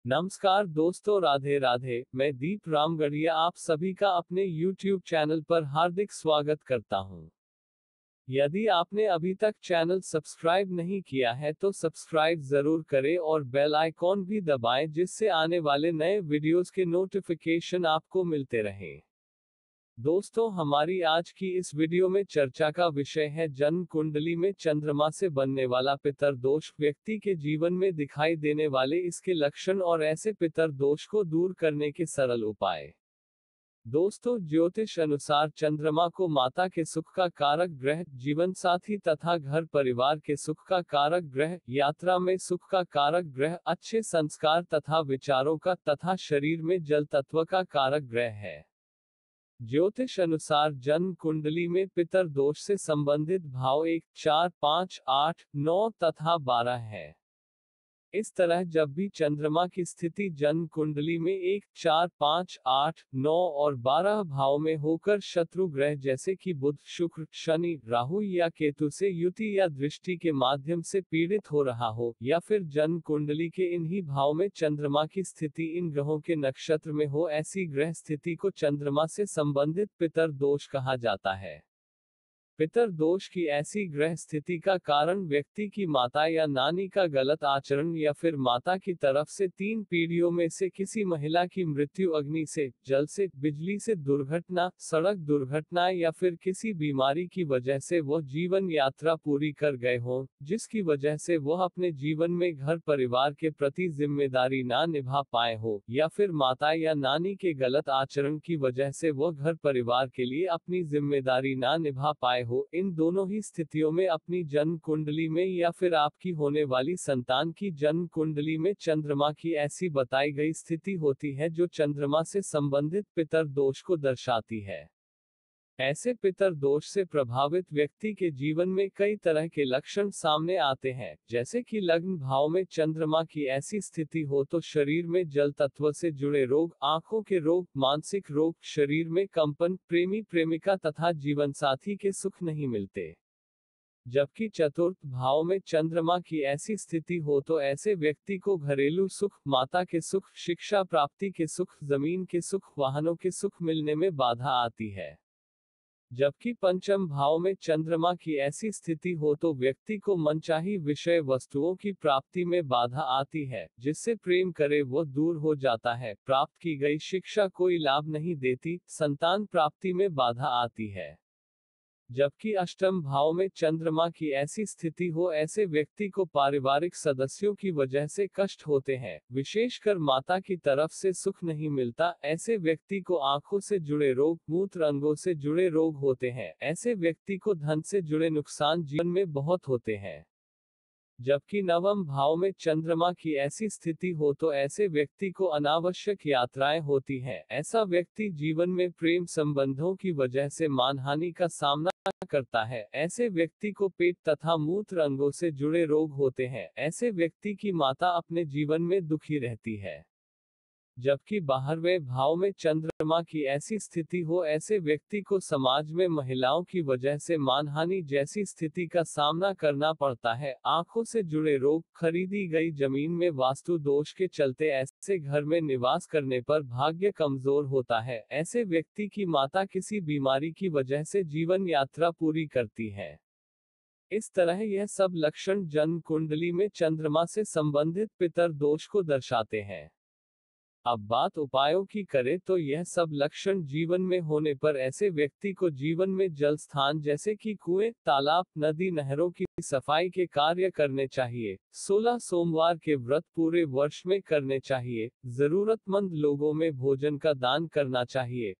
नमस्कार दोस्तों, राधे राधे। मैं दीप रामगढ़िया आप सभी का अपने YouTube चैनल पर हार्दिक स्वागत करता हूं। यदि आपने अभी तक चैनल सब्सक्राइब नहीं किया है तो सब्सक्राइब जरूर करें और बेल आइकॉन भी दबाएं, जिससे आने वाले नए वीडियोस के नोटिफिकेशन आपको मिलते रहें। दोस्तों, हमारी आज की इस वीडियो में चर्चा का विषय है जन्म कुंडली में चंद्रमा से बनने वाला पितर दोष, व्यक्ति के जीवन में दिखाई देने वाले इसके लक्षण और ऐसे पितर दोष को दूर करने के सरल उपाय। दोस्तों, ज्योतिष अनुसार चंद्रमा को माता के सुख का कारक ग्रह, जीवन साथी तथा घर परिवार के सुख का कारक ग्रह, यात्रा में सुख का कारक ग्रह, अच्छे संस्कार तथा विचारों का तथा शरीर में जल तत्व का कारक ग्रह है। ज्योतिष अनुसार जन्म कुंडली में पितर दोष से संबंधित भाव 1, 4, 5, 8, 9 तथा 12 है। इस तरह जब भी चंद्रमा की स्थिति जन्म कुंडली में 1, 4, 5, 8, 9 और 12 भाव में होकर शत्रु ग्रह जैसे कि बुध, शुक्र, शनि, राहु या केतु से युति या दृष्टि के माध्यम से पीड़ित हो रहा हो, या फिर जन्म कुंडली के इन्हीं भाव में चंद्रमा की स्थिति इन ग्रहों के नक्षत्र में हो, ऐसी ग्रह स्थिति को चंद्रमा से संबंधित पितर दोष कहा जाता है। पितर दोष की ऐसी ग्रह स्थिति का कारण व्यक्ति की माता या नानी का गलत आचरण या फिर माता की तरफ से 3 पीढ़ियों में से किसी महिला की मृत्यु, अग्नि से, जल से, बिजली से दुर्घटना, सड़क दुर्घटना या फिर किसी बीमारी की वजह से वह जीवन यात्रा पूरी कर गए हों, जिसकी वजह से वह अपने जीवन में घर परिवार के प्रति जिम्मेदारी ना निभा पाए हो, या फिर माता या नानी के गलत आचरण की वजह से वह घर परिवार के लिए अपनी जिम्मेदारी ना निभा पाए हो। इन दोनों ही स्थितियों में अपनी जन्म कुंडली में या फिर आपकी होने वाली संतान की जन्म कुंडली में चंद्रमा की ऐसी बताई गई स्थिति होती है जो चंद्रमा से संबंधित पितर दोष को दर्शाती है। ऐसे पितर दोष से प्रभावित व्यक्ति के जीवन में कई तरह के लक्षण सामने आते हैं, जैसे कि लग्न भाव में चंद्रमा की ऐसी स्थिति हो तो शरीर में जल तत्व से जुड़े रोग, आंखों के रोग, मानसिक रोग, शरीर में कंपन, प्रेमी प्रेमिका तथा जीवन साथी के सुख नहीं मिलते। जबकि चतुर्थ भाव में चंद्रमा की ऐसी स्थिति हो तो ऐसे व्यक्ति को घरेलू सुख, माता के सुख, शिक्षा प्राप्ति के सुख, जमीन के सुख, वाहनों के सुख मिलने में बाधा आती है। जबकि पंचम भाव में चंद्रमा की ऐसी स्थिति हो तो व्यक्ति को मनचाही विषय वस्तुओं की प्राप्ति में बाधा आती है, जिससे प्रेम करे वो दूर हो जाता है, प्राप्त की गई शिक्षा कोई लाभ नहीं देती, संतान प्राप्ति में बाधा आती है। जबकि अष्टम भाव में चंद्रमा की ऐसी स्थिति हो, ऐसे व्यक्ति को पारिवारिक सदस्यों की वजह से कष्ट होते हैं, विशेषकर माता की तरफ से सुख नहीं मिलता, ऐसे व्यक्ति को आंखों से जुड़े रोग, मूत्र अंगों से जुड़े रोग होते हैं, ऐसे व्यक्ति को धन से जुड़े नुकसान जीवन में बहुत होते हैं। जबकि नवम भाव में चंद्रमा की ऐसी स्थिति हो तो ऐसे व्यक्ति को अनावश्यक यात्राएं होती हैं, ऐसा व्यक्ति जीवन में प्रेम संबंधों की वजह से मानहानि का सामना करता है, ऐसे व्यक्ति को पेट तथा मूत्र अंगों से जुड़े रोग होते हैं, ऐसे व्यक्ति की माता अपने जीवन में दुखी रहती है। जबकि 12वें भाव में चंद्रमा की ऐसी स्थिति हो, ऐसे व्यक्ति को समाज में महिलाओं की वजह से मानहानि जैसी स्थिति का सामना करना पड़ता है, आंखों से जुड़े रोग, खरीदी गई जमीन में वास्तु दोष के चलते ऐसे घर में निवास करने पर भाग्य कमजोर होता है, ऐसे व्यक्ति की माता किसी बीमारी की वजह से जीवन यात्रा पूरी करती है। इस तरह यह सब लक्षण जन्म कुंडली में चंद्रमा से संबंधित पितर दोष को दर्शाते हैं। अब बात उपायों की करें तो यह सब लक्षण जीवन में होने पर ऐसे व्यक्ति को जीवन में जल स्थान जैसे कि कुएं, तालाब, नदी, नहरों की सफाई के कार्य करने चाहिए। 16 सोमवार के व्रत पूरे वर्ष में करने चाहिए। जरूरतमंद लोगों में भोजन का दान करना चाहिए।